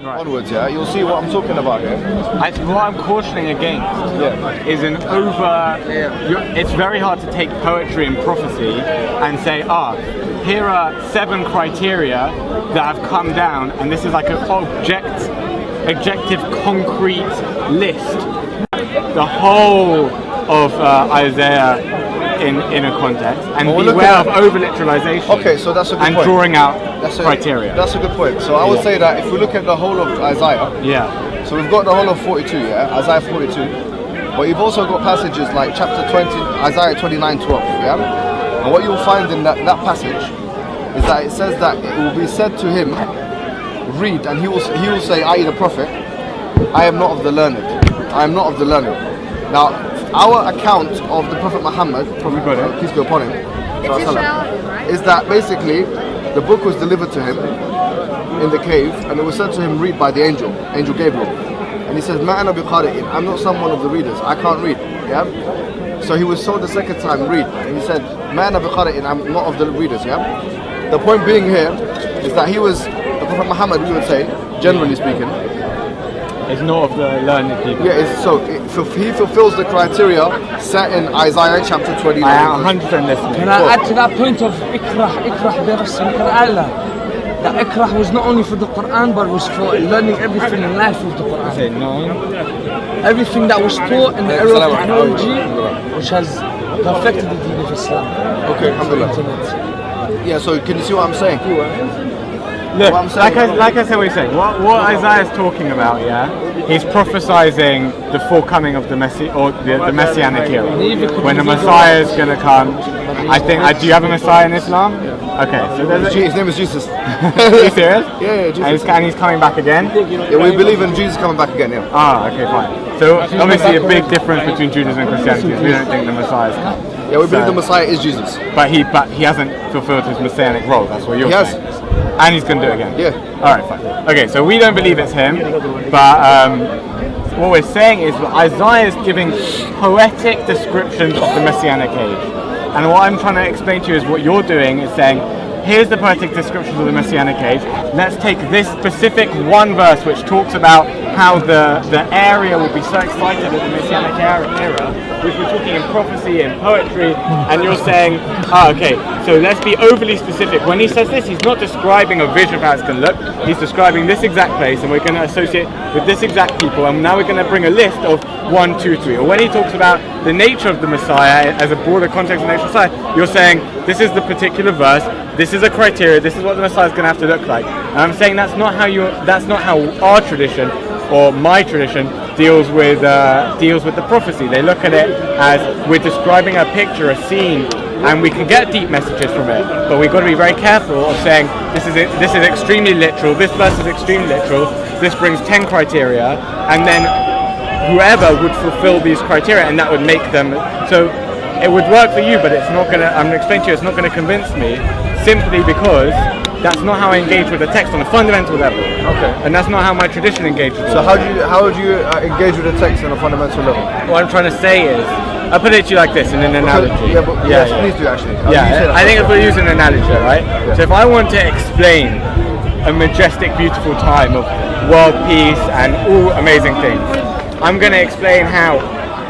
onwards, yeah, you'll see what I'm talking about here. What I'm cautioning against is an it's very hard to take poetry and prophecy and say, here are 7 criteria that have come down, and this is like an objective, concrete list. The whole of Isaiah in a context, and beware of over-literalization. Okay, so that's a good point. And drawing out criteria. That's a good point. So I would say that if we look at the whole of Isaiah, so we've got the whole of 42, Isaiah 42, but you've also got passages like chapter 20, Isaiah 29:12, and what you'll find in that passage is that it says that it will be said to him, read, and he will say, I, the prophet, I am not of the learned. I am not of the learned. Now, our account of the Prophet Muhammad, peace be upon him, is that basically the book was delivered to him in the cave, and it was said to him, read by the angel Gabriel. And he says, Ma ana biqari'in, I'm not someone of the readers, I can't read. So he was told the second time, read, and he said, Ma ana biqari'in, I'm not of the readers. The point being here is that he was, the Prophet Muhammad, we would say, generally speaking, is not of the learned people. He fulfills the criteria set in Isaiah chapter 29. I am 100% listening. Can I add to that point of ikrah birasm Qur'an? That ikrah was not only for the Quran, but was for learning everything in life with the Quran. Say no. Everything that was taught in the era of technology, which has perfected the deen of Islam. Okay, alhamdulillah. So can you see what I'm saying? Look, like I said, what you're saying. What Isaiah is talking about, he's prophesizing the forthcoming of the Messianic era, when the Messiah is going to come. I think. Do you have a Messiah in Islam? Okay, so his name is Jesus. Are you serious? Jesus. And he's coming back again. We believe in Jesus coming back again. Okay, fine. So obviously a big difference between Judaism and Christianity is we don't think the Messiah is coming. We believe the Messiah is Jesus. But he hasn't fulfilled his messianic role. That's what you're saying. And he's going to do it again. All right, fine. Okay, so we don't believe it's him, but what we're saying is that Isaiah is giving poetic descriptions of the messianic age. And what I'm trying to explain to you is what you're doing is saying, here's the poetic descriptions of the Messianic age. Let's take this specific one verse which talks about how the area will be so excited at the Messianic era, which we're talking in prophecy and poetry, and you're saying, okay, so let's be overly specific. When he says this, he's not describing a vision of how it's going to look. He's describing this exact place, and we're going to associate with this exact people, and now we're going to bring a list of 1, 2, 3. Or when he talks about the nature of the Messiah as a broader context of the nature of Messiah, you're saying, this is the particular verse, this is a criteria, this is what the Messiah is going to have to look like. And I'm saying that's not how our tradition or my tradition deals with the prophecy. They look at it as we're describing a picture, a scene, and we can get deep messages from it. But we've got to be very careful of saying this is extremely literal. This verse is extremely literal. This brings 10 criteria, and then whoever would fulfill these criteria, and that would make them. So it would work for you, but it's not going to. I'm going to explain to you. It's not going to convince me, simply because that's not how I engage with the text on a fundamental level. Okay. And that's not how my tradition engages with it. So how would you engage with the text on a fundamental level? What I'm trying to say is, I'll put it to you like this in an analogy. Yes, please do actually. I think if we use an analogy, right? Yeah. So if I want to explain a majestic, beautiful time of world peace and all amazing things, I'm going to explain how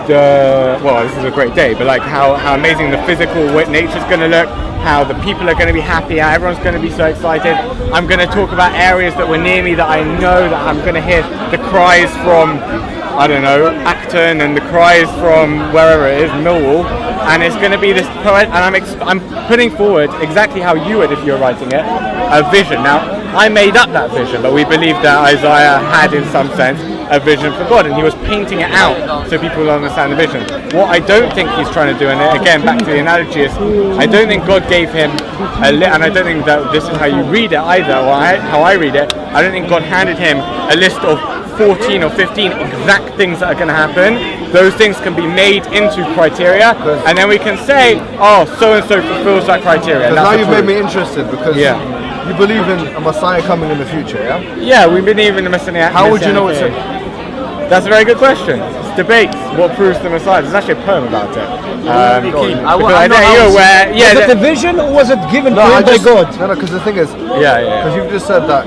this is a great day, but like how amazing the physical nature's going to look, how the people are going to be happy, how everyone's going to be so excited. I'm going to talk about areas that were near me that I know that I'm going to hear the cries from, I don't know, Acton, and the cries from wherever it is, Millwall, and it's going to be this poet, and I'm putting forward exactly how you would if you were writing it, a vision. Now, I made up that vision, but we believe that Isaiah had, in some sense, a vision for God, and he was painting it out so people will understand the vision. What I don't think he's trying to do, and again back to the analogy, is I don't think God gave him and I don't think that this is how you read it either, or how I read it. I don't think God handed him a list of 14 or 15 exact things that are going to happen. Those things can be made into criteria, and then we can say, oh, so and so fulfills that criteria. Now you've made me interested, because you believe in a Messiah coming in the future, yeah? Yeah, we believe in the Messiah. How would you know it's That's a very good question. It's debates. What proves the Messiah? There's actually a poem about it. I know you're aware. Yeah, was it a vision, or was it given to him by God? No, because the thing is, because you've just said that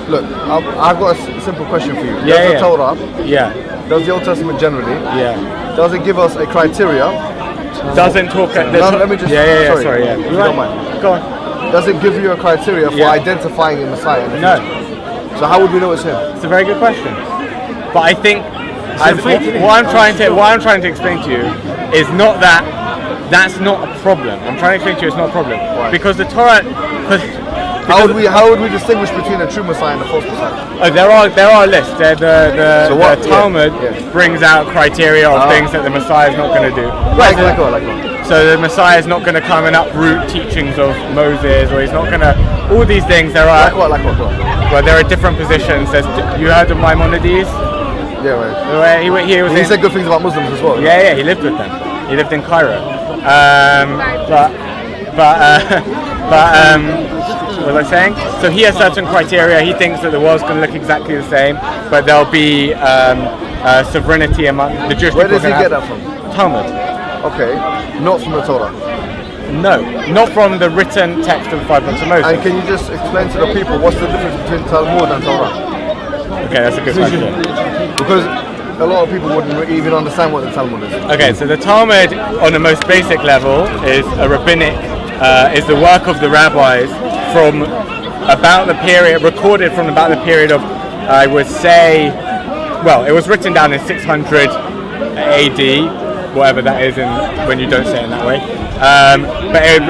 Look, I've got a simple question for you. Yeah, Does the Torah, does the Old Testament generally, does it give us a criteria? Doesn't talk. Let me just. Sorry, if you don't mind. Go on. Does it give you a criteria for identifying a Messiah? No. So how would we know it's him? It's a very good question. But I think what I'm trying to explain to you is not that that's not a problem. I'm trying to explain to you it's not a problem. Why? Because the Torah. How would we distinguish between a true Messiah and a false Messiah? Oh, there are lists. The Talmud brings out criteria of things that the Messiah is not going to do. Like what? So the Messiah is not going to come and uproot teachings of Moses, or he's not going to. All these things there are. Like what? Well, there are different positions. You heard of Maimonides? Yeah, right. He said good things about Muslims as well. Yeah, he lived with them. He lived in Cairo. What was I saying? So he has certain criteria. He thinks that the world's going to look exactly the same, but there'll be sovereignty among the Jewish people. Where does he get that from? Talmud. Okay, not from the Torah. No, not from the written text of the 5 books of Moses. And can you just explain to the people what's the difference between Talmud and Torah? Okay, that's a good question. Because a lot of people wouldn't even understand what the Talmud is. Okay, so the Talmud, on the most basic level, is a rabbinic, is the work of the rabbis from about the period, recorded from about the period of, I would say, well, it was written down in 600 AD, whatever that is when you don't say it in that way. But it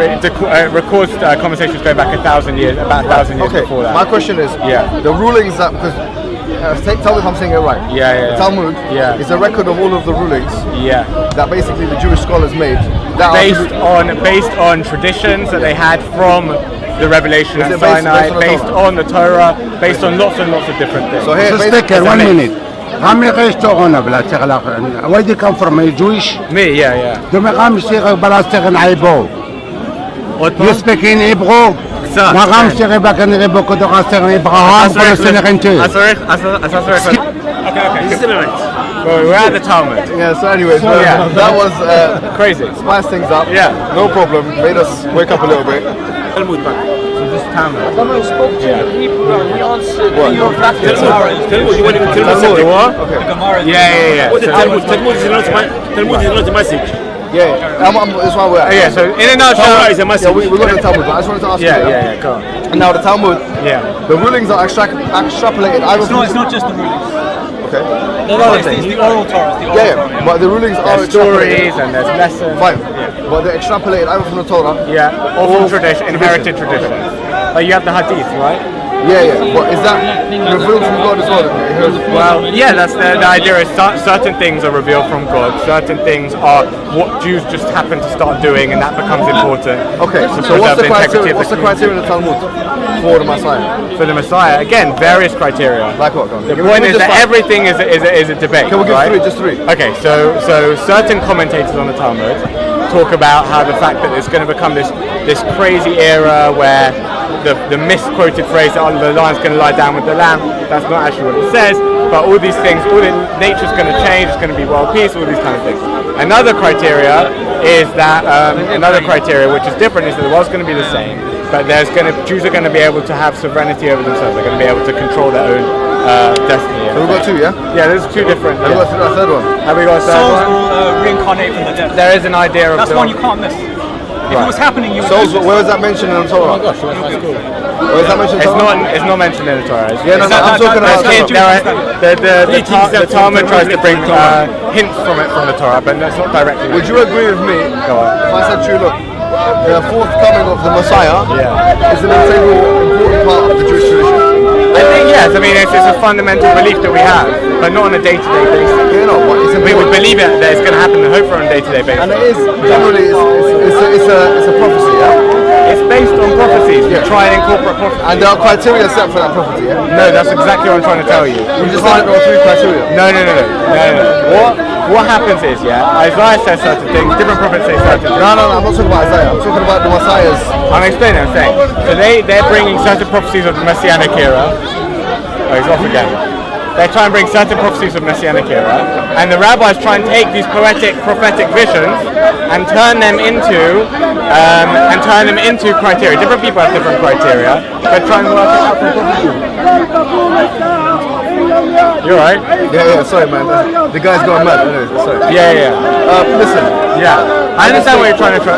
records conversations going back 1,000 years, about 1,000 years before that. My question is, the rulings that, because tell me if I'm saying it right. The Talmud is a record of all of the rulings that basically the Jewish scholars made. Based on traditions that they had from the revelation at Sinai, based on the Torah, based on lots and lots of different things. So here, just 1 minute. How many guys talk on about where do you come from? Are you Jewish? Me, yeah. Do you speak in Hebrew? Well, we're at the Talmud. Yeah, so anyways, that was crazy. Spiced things up. Yeah. No problem. Made us wake up a little bit. Talmud back. So this Talmud. Someone spoke to you, he answered. What? You want to tell us Talmud. What? Okay. Yeah. What the Talmud is not the message. Yeah, that's why we're at. So in a nutshell, is a message. Yeah, we got the Talmud, but I just wanted to ask you. Yeah, go on. And now the Talmud, the rulings are extrapolated. It's not just the rulings. Okay. It's the oral Torah. But the rulings are stories and there's lessons. Fine. But they're extrapolated either from the Torah. Or from tradition, inherited tradition. Like you have the Hadith, right? Yeah. But is that revealed from God as well? Well, that's the idea is certain things are revealed from God, certain things are what Jews just happen to start doing, and that becomes important. Okay, so what's the criteria in the Talmud for the Messiah? For the Messiah, again, various criteria. Like what? The point is that everything is a debate. Can we give right? just three? Okay, so certain commentators on the Talmud talk about how the fact that it's going to become this crazy era where the misquoted phrase that the lion's going to lie down with the lamb, that's not actually what it says, but all these things, nature's going to change, it's going to be world peace, all these kind of things. Another criteria is that, which is different, is that the world's going to be the same, but Jews are going to be able to have sovereignty over themselves, they're going to be able to control their own destiny. So we've got two, yeah? Yeah, there's two different. Have we got a third one? Have we got a third Souls one? will reincarnate from the dead. There is an idea of That's one you can't miss. If it was happening, you would. Souls, where was that mentioned in the Torah? Oh my gosh, that's cool. Where is that mentioned in the Torah? It's not mentioned in the Torah. I'm talking about the Talmud tries to bring hints from the Torah, but that's not directly. Would you agree with me if I said to you, look, the forthcoming of the Messiah is an important part of the Jewish tradition? I think yes. I mean, it's a fundamental belief that we have, but not on a day-to-day basis. We would believe it that it's going to happen and hope for on a day-to-day basis. And it is generally it's a prophecy, yeah. It's based on prophecies. We try and incorporate prophecies. And there are criteria set for that prophecy, yeah. No, that's exactly what I'm trying to tell you. You just said there are three criteria. No. What happens is, Isaiah says certain things, different prophets say certain things. No, I'm not talking about Isaiah. I'm talking about the Messiahs. I'm explaining. I'm saying. So they're bringing certain prophecies of the Messianic era. Oh, he's off again. they try and bring certain prophecies of Messianic era, and the rabbis try and take these prophetic visions and turn them into criteria. Different people have different criteria, but try and work it out for prophecy. You're right. Yeah. Sorry, man. The guy's going mad. Sorry. Yeah. Listen. Yeah. I understand what you're trying to say.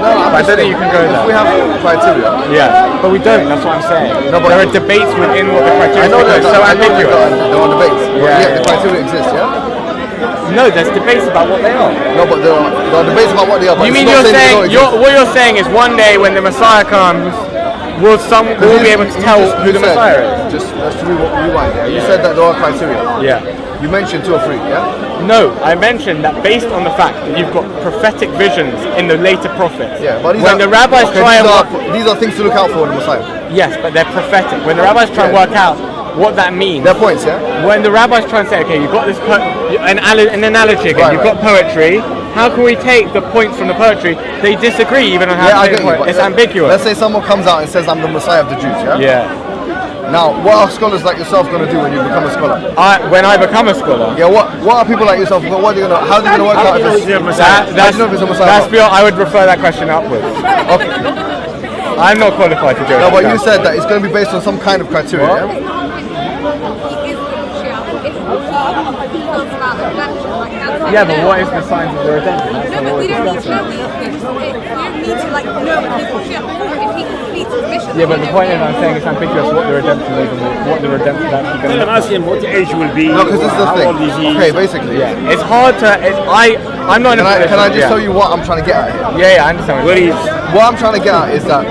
No, but I don't think you can go there. If we have criteria. Yeah, but we don't. That's what I'm saying. No, but there are debates within what the criteria. I know that. So ambiguous. There are debates. Yeah. The criteria exists. Yeah. No, there's debates about what they are. No, but there are debates about what they are. You mean you're saying what you're saying is one day when the Messiah comes, we'll be able to tell who the Messiah is? Just let's rewind. Yeah. You said that there are criteria. Yeah. You mentioned 2 or 3. Yeah. No, I mentioned that based on the fact that you've got prophetic visions in the later prophets. Yeah, but when the rabbis try these are things to look out for in the Messiah. Yes, but they're prophetic. When the rabbis try and work out what that means. They're points, yeah? When the rabbis try and say, okay, you've got this an analogy again, you've got poetry, how can we take the points from the poetry? They disagree even on how to take it. It's ambiguous. Let's say someone comes out and says, I'm the Messiah of the Jews, yeah? Yeah. Now, what are scholars like yourself going to do when you become a scholar? When I become a scholar? Yeah, what are people like yourself, how are they going to work out if it's a Messiah? I would refer that question upwards. Okay. I'm not qualified to do it. No, but you said that it's going to be based on some kind of criteria, yeah? Yeah, but what is the signs of the redemption? No, but we don't need to know. We don't need to know if he's Mashiach if he completes his mission. Yeah, but the point is, I'm saying it's ambiguous what the redemption is and what the redemption is actually going to be. Ask him what the age will be. No, because this is the thing. Okay, basically. Yeah. It's hard to. I'm not in a position. Can I just tell you what I'm trying to get at here? Yeah, I understand. What I'm trying to get at is that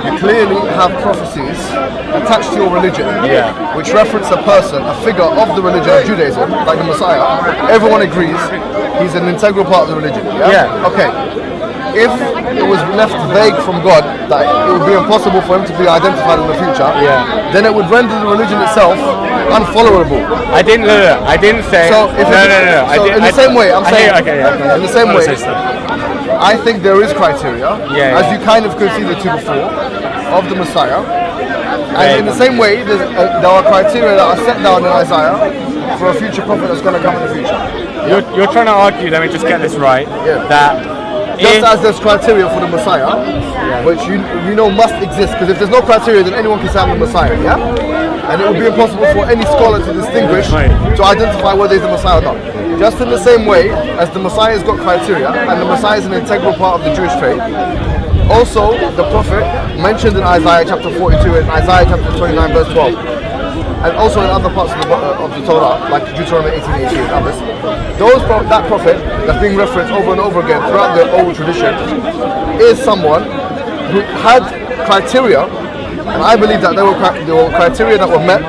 you clearly have prophecies attached to your religion, which reference a person, a figure of the religion of Judaism, like the Messiah. Everyone agrees he's an integral part of the religion. Yeah. Okay. If it was left vague from God that it would be impossible for him to be identified in the future, then it would render the religion itself unfollowable. I didn't say. So if no. So in the same way, I'm saying. Okay. In the same way, I think there is criteria, as you kind of conceded to before, of the Messiah. And in the same way, there are criteria that are set down in Isaiah for a future prophet that's going to come in the future. You're trying to argue, let me just get this right, that just as there's criteria for the Messiah, which you know must exist, because if there's no criteria, then anyone can say I'm the Messiah, and it would be impossible for any scholar to distinguish, to identify whether he's the Messiah or not. Just in the same way as the Messiah's got criteria, and the Messiah is an integral part of the Jewish faith, also the Prophet mentioned in Isaiah chapter 42 and Isaiah chapter 29 verse 12, and also in other parts of the Torah, like Deuteronomy 18:18 and others, that Prophet that's being referenced over and over again throughout the old tradition is someone who had criteria, and I believe that there were criteria that were met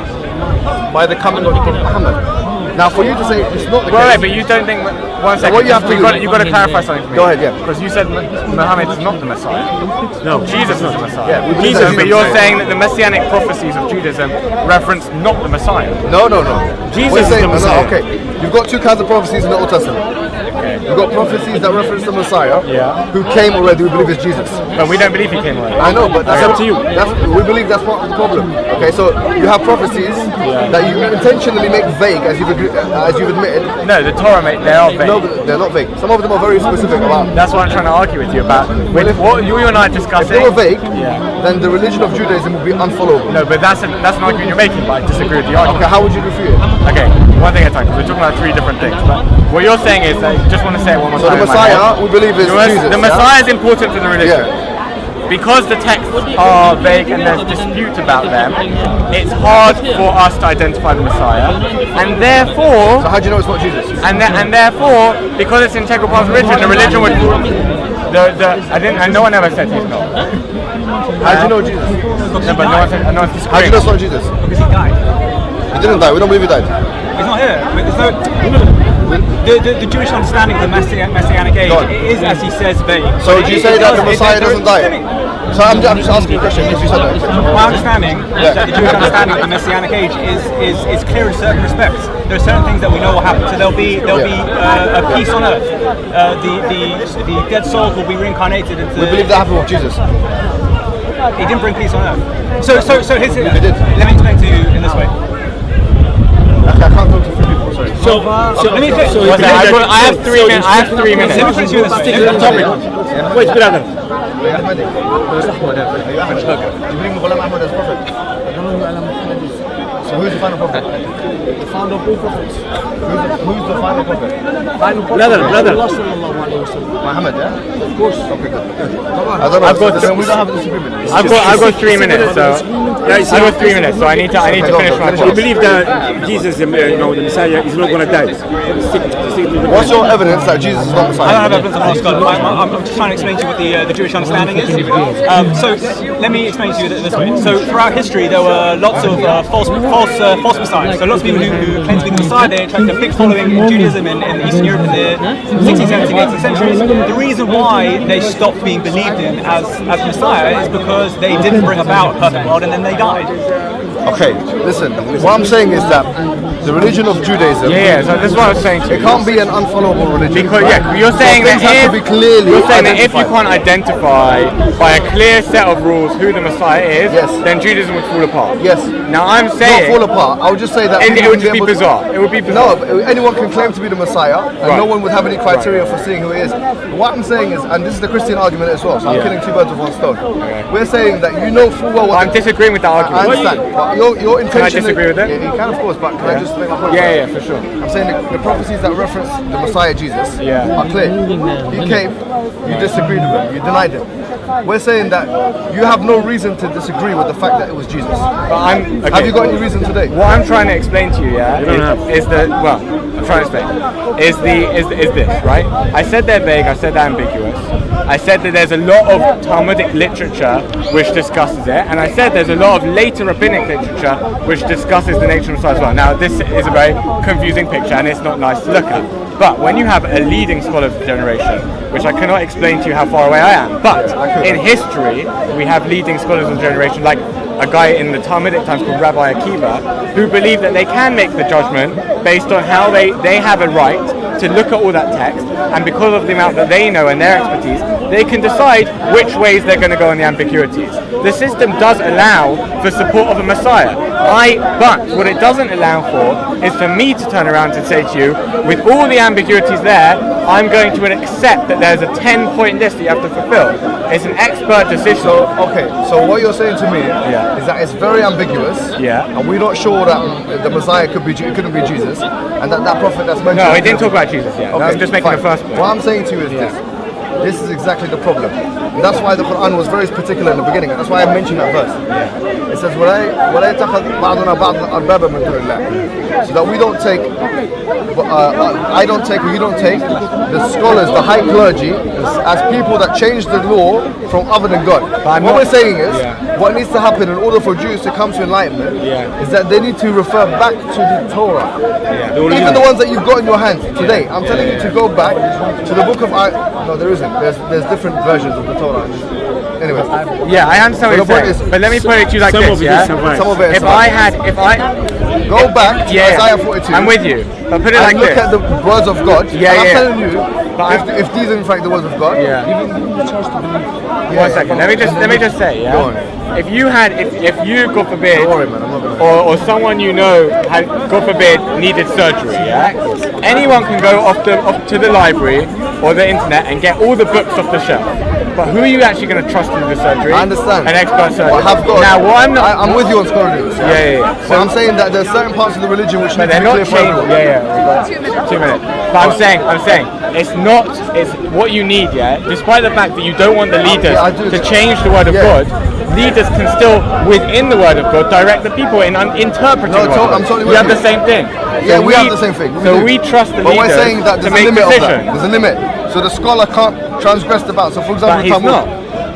by the coming of the Prophet Muhammad. Now, for you to say it's not the case... Right, but you don't think... One second, what you have to you've got to clarify something for me. Go ahead, yeah. Because you said Muhammad is not the Messiah. No. Jesus is the Messiah. Yeah, Jesus, but you're saying that the Messianic prophecies of Judaism reference not the Messiah. No. Jesus is the Messiah. Okay, you've got two kinds of prophecies in the Old Testament. You've got prophecies that reference the Messiah, who came already, we believe is Jesus. But we don't believe he came already. I know, but that's up to you. We believe that's part of the problem. Okay, so you have prophecies that you intentionally make vague, as you've admitted. No, the Torah, they are vague. No, they're not vague. Some of them are very specific about. That's what I'm trying to argue with you about. What you and I are discussing. If they were vague, then the religion of Judaism would be unfollowable. No, but that's an argument you're making, but I disagree with the argument. Okay, how would you refute it? Okay, one thing at a time, because we're talking about 3 different things. But what you're saying is that you just want to say it one more time. So the Messiah, we believe is Jesus. The Messiah is important to the religion. Because the texts are vague and there's dispute about them, it's hard for us to identify the Messiah, and therefore. So how do you know it's not Jesus? And therefore, because it's an integral part of the religion would. No one ever said he's not. How do you know Jesus? No, but no one said. How do you know it's not Jesus? Because he died. He didn't die. We don't believe he died. He's not here. The Jewish understanding of the Messianic age is, as he says, vague. So do you say that the Messiah doesn't die? So I'm just asking a question if you said that. My understanding is that the Jewish understanding of the Messianic age is clear in certain respects. There are certain things that we know will happen. So there'll be a peace on earth. The dead souls will be reincarnated into. We believe that happened with Jesus. He didn't bring peace on earth. So let me explain to you in this way. let me finish. I have 3 minutes. I have 3 minutes. Let me finish you this. Stick to the topic. Wait, brother. Do you believe Muhammad Ahmad as prophet? So who's the final prophet? The founder of all prophets. Who's the final prophet? Brother. Muhammad, yeah? Of course. Okay, good. I don't know. We don't have a disagreement. I've got 3 minutes, so I've got 3 minutes, so I need to finish my You point. believe that Jesus, the Messiah, is not going to die? What's your evidence that Jesus is not Messiah? I don't have evidence of lost God. I'm just trying to explain to you what the Jewish understanding is. So let me explain to you this way. So throughout history, there were lots of false messiahs. So lots of people who claim to be the Messiah, they attracted a big following in Judaism in Eastern Europe in the 16th, 17th, 18th centuries. The reason why they stopped being believed in as Messiah is because they didn't bring about a perfect world and then they died. Okay, listen, what I'm saying is that the religion of Judaism, So this is what I was saying to you. it can't be an unfollowable religion. Because right? you're saying things have to be clearly you're saying that if you identified. can't identify by a clear set of rules who the Messiah is, Yes. then Judaism would fall apart. Yes. Now I'm Not saying fall apart. I would just say that it people would wouldn't just be able to- bizarre. It would be bizarre. No, but anyone can claim to be the Messiah, and Right. no one would have any criteria for seeing who he is. But what I'm saying is, and this is the Christian argument as well, so I'm killing two birds with one stone. We're saying that you know full well what I'm disagreeing with that I argument. understand. But your intention. Can I disagree with it? Yeah, you can, of course, but can I just make my point? Yeah, for sure. I'm saying the prophecies that reference the Messiah Jesus Yeah. are clear. He came, you disagreed with him, you denied him. We're saying that you have no reason to disagree with the fact that it was Jesus. But Have you got any reason today? What I'm trying to explain to you, is that I'm trying to explain is this, right? I said they're vague. I said they're ambiguous. I said that there's a lot of Talmudic literature which discusses it, and I said there's a lot of later rabbinic literature which discusses the nature of Messiah as well. Now, this is a very confusing picture, and it's not nice to look at. But when you have a leading scholar of the generation, which I cannot explain to you how far away I am, but in history, we have leading scholars of the generation, like a guy in the Talmudic times called Rabbi Akiva, who believe that they can make the judgment based on how they have a right to look at all that text, and because of the amount that they know and their expertise, they can decide which ways they're going to go in the ambiguities. The system does allow for support of a Messiah. But what it doesn't allow for is for me to turn around and say to you, with all the ambiguities there, I'm going to accept that there's a 10-point list that you have to fulfill. It's an expert decision. So what you're saying to me is that it's very ambiguous, and we're not sure that the Messiah couldn't be Jesus, and that prophet that's mentioned. No, he didn't talk about Jesus yet. I'm just making the first point. What I'm saying to you is this. This is exactly the problem. And that's why the Quran was very particular in the beginning, and that's why I mentioned that verse. It says, وَلَا يَتَّخَذْ بَعْضُنَا بَعْضًا أَرْبَابًا مِنْ دُونِ اللَّهِ. So that we don't take, I don't take, or you don't take, the scholars, the high clergy, as people that change the law from other than God. What we're saying is, what needs to happen in order for Jews to come to enlightenment is that they need to refer back to the Torah. Even the ones that you've got in your hand today. I'm telling you to go back to the book of No, there isn't. There's different versions of the Torah. Anyway. Yeah, I understand what you're saying. But let me put it to you like this, Some of it if I go back to Isaiah 42. I'm with you. But put it like look this. at the words of God. I'm telling you, but if these are in fact the words of God. One second. Let me just say, if you God forbid, don't worry, man, I'm not gonna or someone you know had, God forbid, needed surgery, anyone can go off to the library or the internet and get all the books off the shelf. But who are you actually going to trust to do the surgery? I understand. An expert surgeon. Now, I'm with you on scholarly. So I'm saying that there's certain parts of the religion which need to be clear for everyone. 2 minutes. But I'm saying, it's what you need, despite the fact that you don't want the leaders to change the word of God, leaders can still, within the word of God, direct the people in interpreting the word of God. I'm totally we with have the same thing. Yeah, we have the same thing. We trust the but leaders we're saying that to there's a make limit decisions. of that. There's a limit. So the scholar can't transgress the bounds. So for example, But he's not.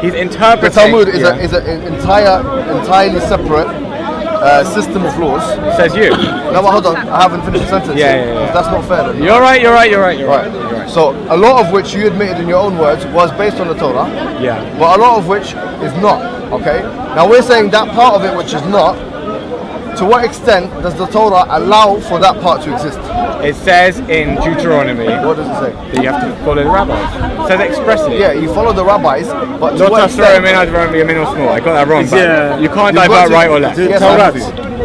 He's interpreting. The Talmud is an entirely separate system of laws. Says you. No, but hold on. I haven't finished the sentence. That's not fair. Then. You're right. So a lot of which you admitted in your own words was based on the Torah. But a lot of which is not. Okay. Now we're saying that part of it which is not. To what extent does the Torah allow for that part to exist? It says in Deuteronomy. What does it say? That you have to follow the rabbis. It says expressly. Yeah, you follow the rabbis, but to not what to throw extent? him in either be a min or small. I got that wrong. But you can't divert right or left. Yes,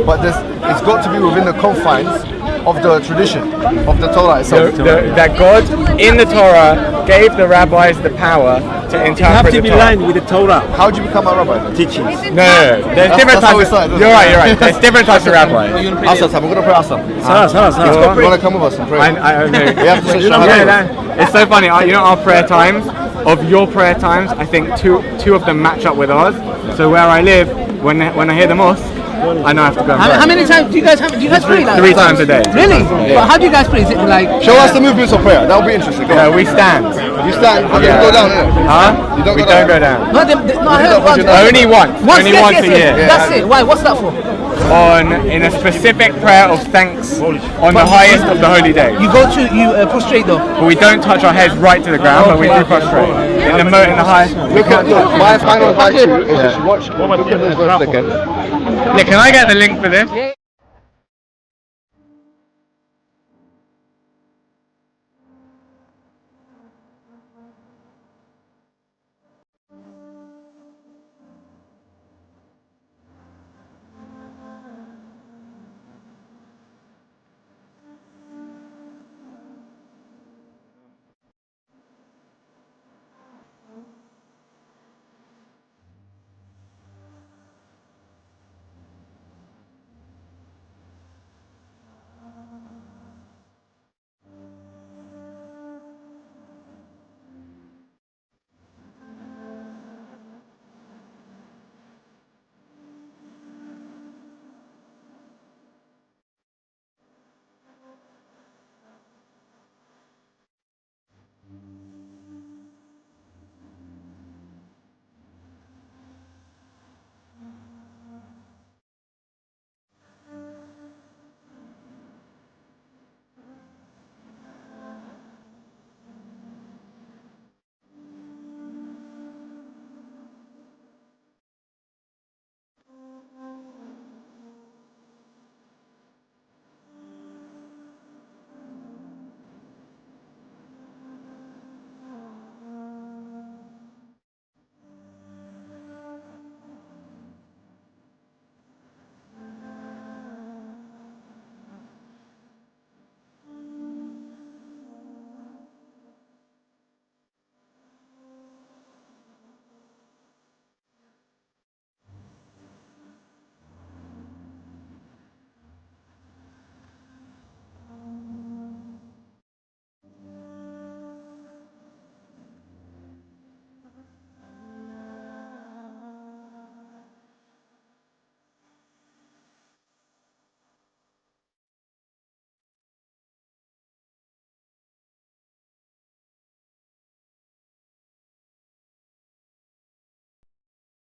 but it's got to be within the confines of the tradition of the Torah itself. That God in the Torah gave the rabbis the power to interpret You have to the be Torah. aligned with the Torah. How do you become a rabbi? Teaching. No. There's different that's how we types. started, You're right. There's different types of rabbis. Asam, we're going to pray Asam. You want to come with us and pray? I know. You have to say Shahada. It's so funny. You know our prayer times. Of your prayer times, I think two of them match up with ours. So where I live, when I hear the mosque, I know I have to go. How many times do you guys pray? Like 3 times a day. Really? Yeah. But how do you guys pray? Is it like? Show us the movements of prayer. That'll be interesting. No, we stand. You stand. You don't go down, innit? Huh? You don't we go down. don't go down. No, I heard once. Only once. Only once a year. That's it. Why? What's that for? In a specific prayer of thanks on the highest of the holy days. You prostrate though. But we don't touch our heads right to the ground, but we do prostrate. In the high. Look, my final advice to you is just watch. Look at this verse again. Can I get the link for this?